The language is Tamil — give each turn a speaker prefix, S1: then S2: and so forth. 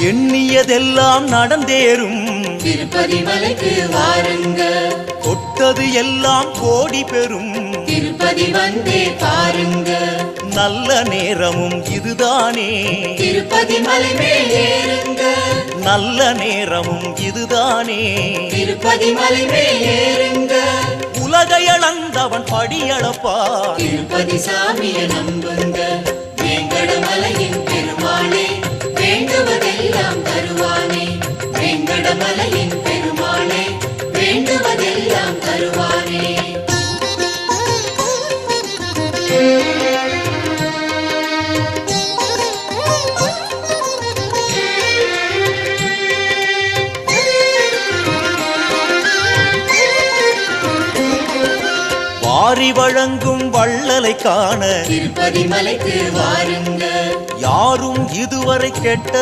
S1: எண்ணியதெல்லாம் நடந்தேறும்
S2: திருப்பதி மலைக்கு வாருங்க.
S1: தொட்டது எல்லாம் கோடி பெறும்
S2: திருப்பதி வந்தே பாருங்க.
S1: நல்ல நேரமும் இதுதானே
S2: திருப்பதி மலை மேல் ஏறுங்க.
S1: நல்ல நேரமும் இதுதானே
S2: திருப்பதி மலை மேல் ஏறுங்க.
S1: உலகை அளந்தவன் படியளப்பான்
S2: திருப்பதி சாமியை நம்புங்க. வேங்கடமலையின் பெருமானே வேண்டுவதெல்லாம் தருவானே. வேங்கடமலையின் பெருமானே வேண்டுவதெல்லாம் தருவானே.
S1: வாரி வழங்கும் வள்ளலை காண
S2: திருப்பதி மலைக்கு வாருங்க.
S1: யாரும் இதுவரை கெட்ட